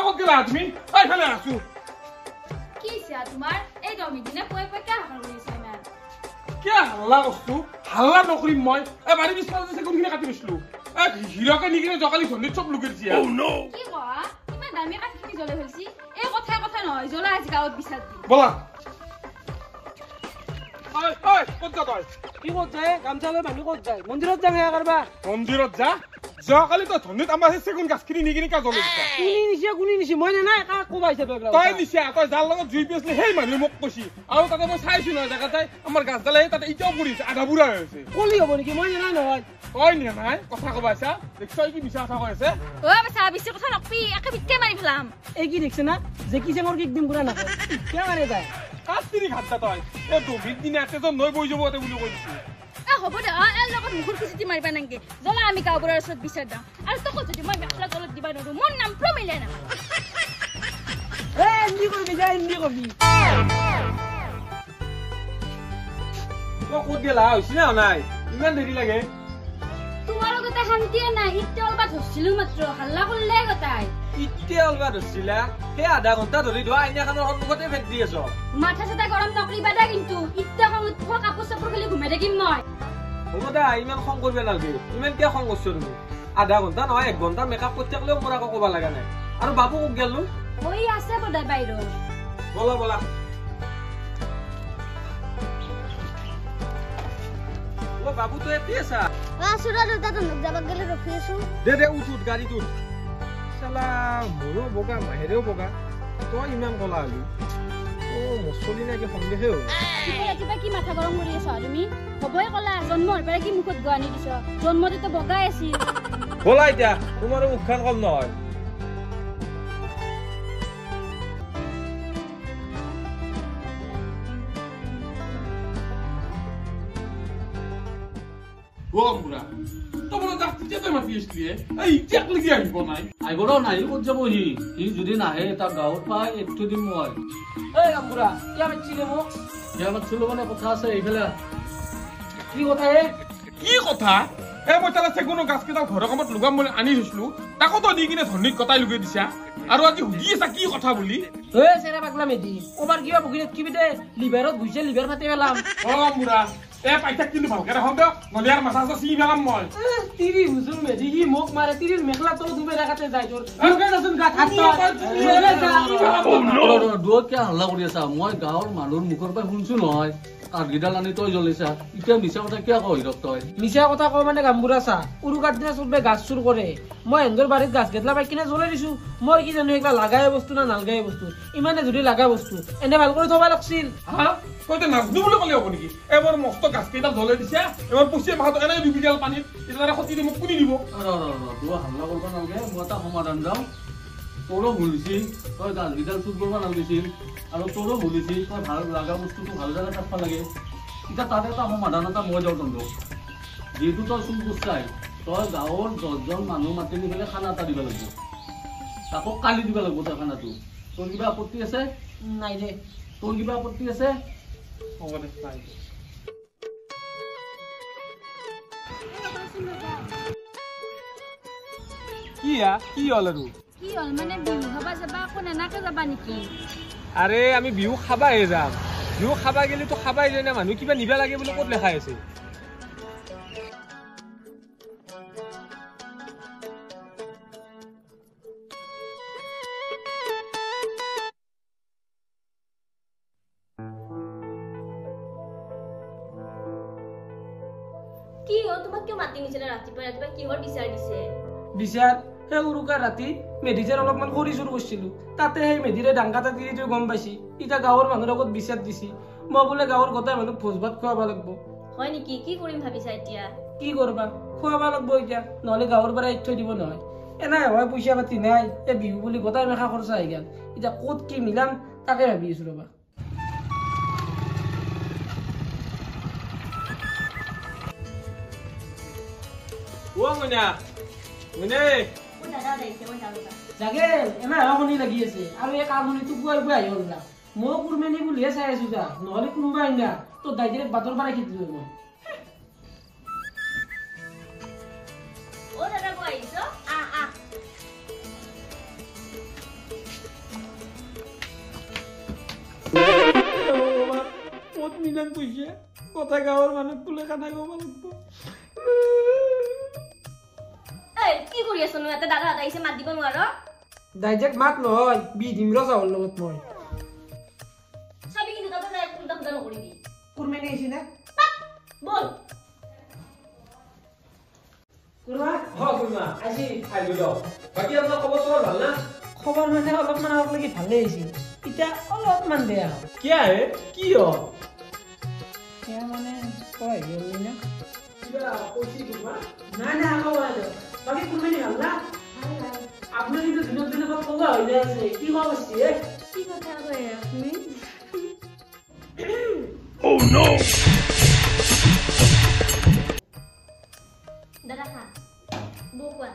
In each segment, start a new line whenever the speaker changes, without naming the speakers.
ক'ত গেলা তুমি এইফালে আছো
কি ইচ্ছা তোমাৰ এই দমিদিনে পয় পয় কা হাল কৰিছা ইমান
কে হাল্লা কৰছো হাল্লা নকৰিম মই এই বাৰী পিছফালে যে কোনখিনি কাটি গৈছিলো এই হিৰকে নিকিনে জকালি ধন্দিত চব লুকাই দিছে
কি কোৱা ইমান দামী কাটি কি জ্বলে হৈছি এই কথা নহয় জ্বলা আজি গাঁৱত বিচাৰ দি
বলা ঐ ক'ত যা তই
কি ক'ত যায় গামছা লৈ মানুহ ক'ত যায় মন্দিৰত যাম সেয়া কৰবা
মন্দিৰত যা জকালি তই ধন্দিত আমাৰ সেই চেগুন গাছখিনি নিকিনে কা জ্বলে দিছা
কোনি নিছে মই নাই কাক কোবাইছে
তই নিছা তই যাৰ লগত জুই পিছলি সেই মানুহ মোক কৈছি আৰু তাতে মই চাইছো নহয় জেগা তাই আমাৰ গাছডালে তাতে এতিয়াও পৰিছে আধা বুঢ়া হৈ আছে
কলি হ'ব নেকি মই নাই নহয়
তই নিয়া নাই কথা কবাইছা দেখছ কি মিছা কথা কৈ আছে
অ বাছা বেছি কথা নকবি একে ভিতকে মাৰি ফেলাম
এই কি দেখছ না যে কি চেঙৰ কিক দিম পুৰা নাকয় কিয় মাৰে যায়
কাস্তিৰি ঘাটটা তই এই দুবিধ দিনে এতেজন নৈ বৈ যাব এতে বুলি কৈ দিছো
হ'ব দে এৰ লগত মুখৰ খুচিতি মাৰিবা নাংগে জ্বলা আমি গাঁওবুঢ়াৰ ওচৰত বিচাৰ দাম আৰু তোক যদি মই মেখেলা তলত দিবা নোৱাৰো মোৰ নাম প্ৰমিলা না
এন্দি কৰিবি যা এন্দি কৰিবি
তই ক'ত গেলা হৈছে না নাই ইমান দেৰি লাগে
তোমাৰ লগতে শান্তিয়ে নাই ইতে অলবা ধৰছিলো মাত্ৰ হাল্লা কৰিলে গতাই
ইতে অলবা ধৰছিলা সেই আধা ঘণ্টা ধৰি ধোৱা আইনাখনৰ সন্মুখতে ফেক দি আছ
মাথা চাথা গৰম নকৰিবা দে কিন্তু ইতে খঙত কাপোৰ চাপোৰ খালি ঘুমাই থাকিম মই
হ'ব দা ইমান খং কৰিব নালাগে ইমান কিয় খং কৰিছ তুমি আধা ঘণ্টা নহয় 1 ঘণ্টা মেকআপ কৰি থাকিলেও মোৰ আকৌ ক'ব লগা নাই আৰু বাবু ক'ত গেলো
হৈ আছে বদাই বাইৰো
বলা বলা ও বাবু তো এতে আছা
সুরা দাদা নক যাবা গেলে রখি আছো
দে উঠ গাড়ীটো চালা মোৰো বগা মাহেৰেও বগা তই ইমান কলা হলি ও মছলি নাকি সন্দেহে হ'ল
কিবা কি মাথা গৰম কৰি আছা তুমি হ'বই কলা জন্মৰ পৰা কি মুখত গুৱানি দিছ জন্মতে তো বগাই আছিল
বলা এতিয়া তোমাৰো মুখখন কম নহয়
বুঢ়া তই বোলে তাক তেতিয়াই মাতি আছিলি এই ইতিয়াক লাগি আহিব নাই
আহিবৰো নাই ক'ত যাব সি যদি নাহে তাৰ গাঁৱত পাই একটো দিম মই
এই গামবুঢ়া কিয় মাতিছিলে মোক
সেয়া মাতিছিলো মানে কথা আছে এইফালে
কি কথা
কি কথা এই মই তালে চেগুনো গাছ কেইডাল ঘৰৰ কামত লগাম বুলি আনি থৈছিলো তাকো তই দি কিনে ধন্দিত কটাই লুকাই দিছা আৰু আজি সুধি আছা কি কথা বুলি
চেৰা পাগলা মেধি ক'বাৰ কিবা বগীত কিবি দে লিভাৰত গৈছে লিভাৰ ফাটি পেলাম
বুঢ়া পাইথাক কিন্তু ভালকে ৰাখক দিয়ক নহ'লে আৰু মাথা চাথা চিঙি পেলাম মই
তিৰি হুজুৰ মেধি সি মোক মাৰে তিৰিৰ মেখেলা তলত ডুবে ৰাখাতে যায় তোৰ
দূৰত কিয় হাল্লা কৰি আছা মই গাঁৱৰ মানুহৰ মুখৰ পৰা শুনছো নহয় কাঠগিডাল আনি তই জ্বলিছা এতিয়া মিছা কথা কিয় কয় তই
মিছা কথা কওঁ মানে গামবুঢ়া চা উৰুকাৰ দিনা চবে গাছ চুৰ কৰে মই এন্দৰ বাৰীত গাছ গেদলা পাই কিনে জ্বলাই দিছো মই কি জানো এইগিলা লাগাই বস্তু না নালগাই বস্তু ইমানে যদি লাগা বস্তু এনে ভাল কৰি থবা লাগছিল
তই নাজনো বুলি ক'লে হ'ব নেকি এবাৰ মস্ত গাছ কেইডাল জ্বলাই দিছা এবাৰ পচিয়ে মাহত এনেই ডুবি গেল পানীত এতিয়া সতি মোক কোনি দিব
তোৰ হাল্লা কৰিব নালাগে মই এটা সমাধান যাওঁ তোৰো ভুলিছি তই গাছকেইডাল চুৰ কৰিব নালাগিছিল আৰু তোৰো ভুলিছি তই ভাল লগা বস্তুটো ভাল জেগাত ৰাখিব লাগে এতিয়া তাতে এটা সমাধান এটা মই যাওঁ তন্দক যিহেতু তই চুৰ কৰিছাই তই গাঁৱৰ 10জন মানুহ মাতি নি পেলাই খানা এটা দিব লাগিব তাকো কালি দিব লাগিব তই খানাটো তোৰ কিবা আপত্তি আছে
নাই দে
তোৰ কিবা আপত্তি আছে
হ'ব দে নাই
কি হ'ল আৰু
কি হ'ল মানে বিহু খাবা যাবা আকৌ নানাকে যাবা নেকি
আৰে আমি বিহু খাবাহে যাম বিহু খাবা গেলি তো খাবাই যায় না মানুহ কিবা নিবা লাগে বুলি ক'ত লেখা আছে
কি ও তোমাক কিয় মাতি নিছিলে ৰাতিপুৱা কিহৰ বিচাৰ দিছে
বিচাৰ সেই উৰুকাৰ ৰাতি মেধিজাৰ অলপমান খৰি চুৰ কৰিছিলো তাতে সেই মেধিৰে ডাংকাটা তিৰিটো গম পাইছি এতিয়া গাঁৱৰ মানুহৰ আগত বিচাৰ দিছি মই বোলে গাঁৱৰ গোটাই মানুহ ভোজ ভাত খুৱাব লাগিব
হয় নেকি কি কৰিম ভাবিছা এতিয়া
কি কৰবা খুৱাব লাগিব এতিয়া নহলে গাঁৱৰ পৰা এৰি থৈ দিব নহয় এনাই হয় পইচা পাতি নাই এই বিহু বুলি গোটাই মেখা খৰচা আহি গেল এতিয়া ক'ত কি মিলাম তাকে ভাবি আছো ৰবা জাগেল এনাই শুনি লাগি আছে আৰু এই কামনিটো পুৱাই পুৱাই আহি হ'ল না মই কুৰমেনি বুলিহে চাই আছো যা নহলে কোনোবা আইনা তোৰ দাইটিৰে বাটৰ পৰা খেতি মই
ও দাদা গৈ আহিছ
ইমান পইচা কথা গাঁৱৰ মানুহ তুলে খানা খাব লাগিব
এই কি কৰি আছনো ইয়াতে দাদা আহিছে মাত দিব নোৱাৰ
ডাইৰেক্ট মাত নহয় বি দিম ৰ চাউল লগত মই
চাবি কিন্তু দাদা যাই কুলটা খুদা নকৰিবি
কুৰমানি আহিছে না
বল
কুৰমা
কুৰমা আজি আহিলো দিয়ক বাকী আপোনাৰ খবৰ চবৰ ভাল না
খবৰ মানে অলপমান আগত লাগি ভালেই আহিছিল এতিয়া অলপমান বেয়া হ'ল
কিয় হে কি হ'ল
সেয়া মানে তই গ'লি না
কিবা কৈছি কুৰমা
নাই নাই আকৌ বাকী কুৰমানি ভাল না আপুনি কিন্তু দিনক দিনে ক'ত ক'বা হৈ যায় আছে কি কোৱা কৈছে
কি কথা কৈ আপুনি
দাদা খা বৌ কোৱা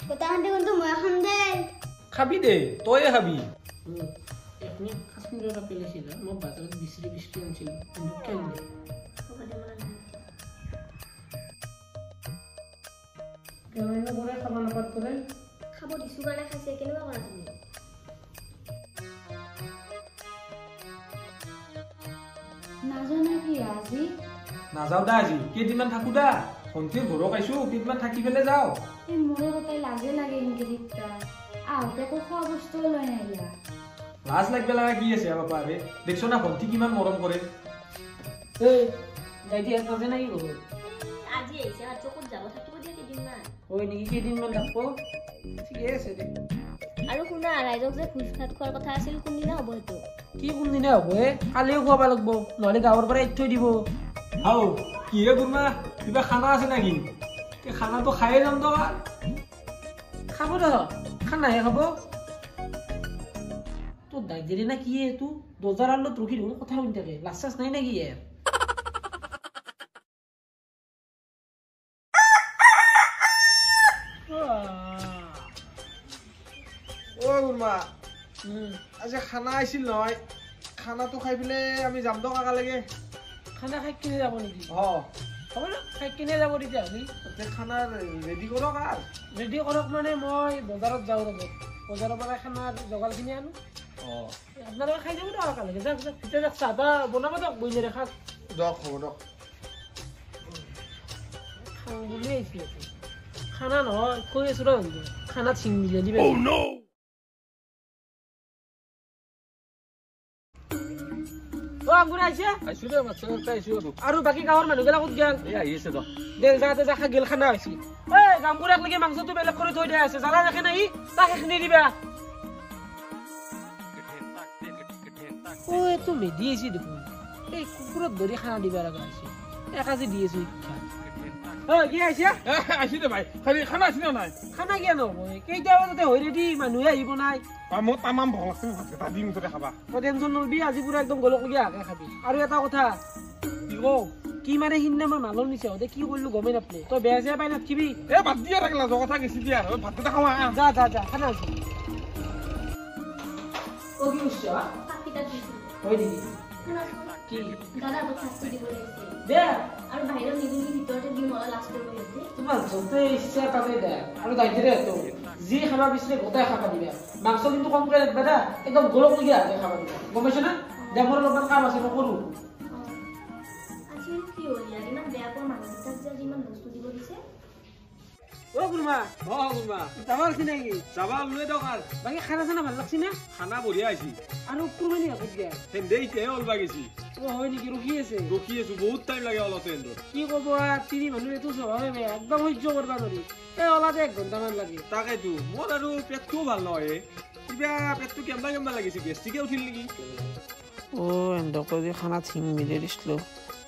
গোটাহান্তি কিন্তু মই খাম দে
খাবি দে তয়ে খাবি
এখনি কাশ্মীৰৰ এটা পেলাইছিল মই বাজাৰত বিচৰি আনিছিলোঁ কিন্তু কেলে
হ'ব দে মানে নাই
কেনে কৰে খাব নাপাত কৰে
খাব দিছো কাৰণে খাইছে কেনেকুৱা কৰা তুমি
নাজানা কি আজি
নাযাওঁ দা আজি কেইদিনমান থাকো দা ভণ্টিৰ ঘৰত আহিছো কেইদিনমান থাকি পেলাই যাওঁ
এই মোৰে গোটাই লাজে লাগে এনেকে দেখতা আহোঁতে একো খোৱা বস্তুও লৈ নাহিলা
লাজ লাগব লগা কি আছে বাপা ৰে দেখছ না ভণ্টি কিমান মৰম কৰে
এই দাইটি ইয়াত নাজে নাকি ঘৰত
আজি আহিছে আৰু ক'ত যাব থাকিব দিয়া কেইদিনমান
হয় নেকি কেইদিনমান থাকব ঠিকে আছে দে
আৰু শুনা ৰাইজক যে ভোজ ভাত খোৱাৰ কথা আছিল কোনদিনা হ'ব সেইটো
কি কোনদিনা হ'ব কালিও খুৱাব লাগিব নহ'লে গাঁৱৰ পৰা এৰি থৈ দিব
হাও কিহে কুৰমা কিবা খানা আছে নেকি খানাটো খায়ে যাম তো
খাব দহ খানাহে খাব তোৰ দাইজেৰি না কি এইটো দজাৰ আলত ৰখি দেখোন কথা শুনি থাকে লাজ চাজ নাই নেকি ইয়াৰ
অ কুৰমা আজি খানা আহিছিল নহয় খানাটো খাই পেলাই আমি যাম তো কাকা লাগে
খানা খাই কিনে যাব নেকি
হ'ব
না খাই কিনে যাব তেতিয়াহ'লে
খানা ৰেডি কৰক আৰু
ৰেডি কৰক মানে মই বজাৰত যাওঁ ৰ'ব বজাৰৰ পৰা খানাৰ যোগাৰখিনি আনো আপোনালোকে খাই যাব দিয়ক একেলগে যাওক যাওক ভিতৰত যাওক চাহ তাহ বনাব দিয়ক বইনেৰে খাওক
দিয়ক হ'ব দিয়ক
খাওঁ বুলি আহিছোঁ খানা নহয় কৈ আছোঁ ৰ খানাত চিং মিলি দিবে আৰু বাকী গাঁৱৰ মানুহবিলাক ক'ত গেল দে যাতে যা গেল খানা হৈছে এই গামবুঢ়াক লাগি মাংসটো বেলেগ কৰি থৈ দিয়া আছে জানা দেখে নাই তাক সেইখিনি দিবা ঐ এইটো মেধি আহিছে দেখোন এই কুকুৰত ধৰি খানা দিবা লগা হৈছে একাজি দি আছো শিক্ষা কি আহিছে
আহিছে দে ভাই খালি খানা আছে নে নাই
খানা কিয় নহ'ব কেইটা বজাতে হৈ ৰেডি মানুহে আহিব নাই
মোৰ তামাম ভং লাগছে ভাতকেইটা দিম মুঠতে খাবা
তই টেনশ্যন নলবি আজি পুৰা একদম গলকলগীয়া আগে খাবি আৰু এটা কথা
কি কওঁ
কি মানে সিদিনা মই মালৰ নিচা হওঁতে কি কৰিলো গমেই নাপালে তই বেয়া চেয়া পাই নাথাকিবি
এ বাদ দিয়া থাকিলা যোৱা কথা গেছি দিয়া ভাতকেইটা খাওঁ
যা যা যা খানা আছে অ কি কৈছ
পাখিটা দিছো
হয় নেকি কি
দাদা তো শাস্তি দিব লাগিছে
দে
আৰু বাহিৰত নিদিলি ভিতৰতে দিম অলপ লাজ কৰিব সিহঁতে
তোমাৰ য'তে ইচ্ছা তাতে দে আৰু দায়িত্বৰে তো যি খাবা বিচাৰে গোটাই খাবা দিবা মাংস কিন্তু কমকৈ ৰাখিবা দা একদম গলকলগীয়া আগে খাবা দিবা গম পাইছ না দে মোৰ অলপমান কাম আছে মই কৰোঁ
আজি কি হ'ল ইয়াৰ ইমান বেয়া পোৱা মানুহকেইটাক যে আজি ইমান বস্তু দিব দিছে
অ গুৰুমা
কুৰমা
যাবা লাগছি নেকি
যাবা লৈ দিয়ক আৰু
বাকী খানা চানা ভাল লাগছি না
খানা বঢ়িয়া আহিছে
আৰু কুৰমানি আগত দিয়া
সেন্দে এতিয়াহে ওলবা গেছি
অ হয় নেকি ৰখি আছে
ৰখি আছো বহুত টাইম লাগে অলপ সেন্দৰ
কি ক'ব তিনি মানুহ এইটো স্বভাৱে বেয়া একদম সহ্য কৰিব নোৱাৰি এই ওলাতে 1 ঘণ্টামান লাগে
তাকেতো মোৰ আৰু পেটটোও ভাল নহয় কিবা পেটটো কেম্বা লাগিছে গেষ্ট্ৰিকে উঠিল নেকি
অ এন্দক যে খানা ছিঙি মিলি দিছিলোঁ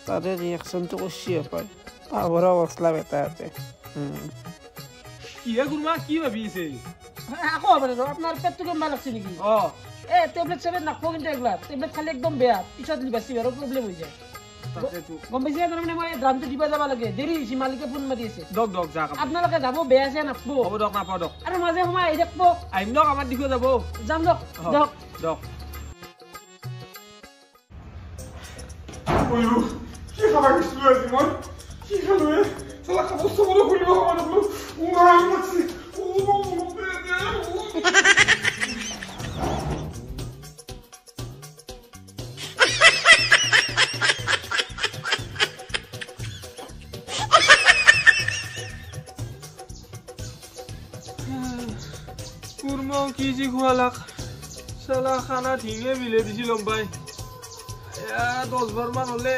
তাতে ৰিয়েকশ্যনটো কৰিছি হপায় পাবৰ মছলা বেটা আছে
কিহে কুৰমা কি ভাবি আছে
আকৌ হ'ব দে আপোনাৰ পেটটো কেম্বা লাগছে নেকি এ টেবলেট চেবলেট নাখাব কিন্তু একলা টেবলেট খালে একদম বেয়া পিছত লিভাৰ চিভাৰৰ প্ৰব্লেম হৈ যায়
তাকেতো
গম পাইছে তাৰমানে মই ড্ৰামটো দিব যাব লাগে দেৰি হৈছে মালিকে ফোন মাৰি আছে
দক যা
আপোনালোকে যাব বেয়া চেয়া নাপাব
হ'ব দক নাপাওঁ দক
আৰু মাজে সময় আহি থাকিব
আহিম দক আমাৰ দিশে যাব
যাম দক দক
দক
কি খাবা গৈছিলো আজি মই কি খালো চালা কাপোৰ চাবলৈ খুলিব খাব নাপালো উমাম লাগছে
কি যি খোৱালাক চালা খানা ঠিঙে বিলে দিছিলম পাই 10 বাৰ মান হলে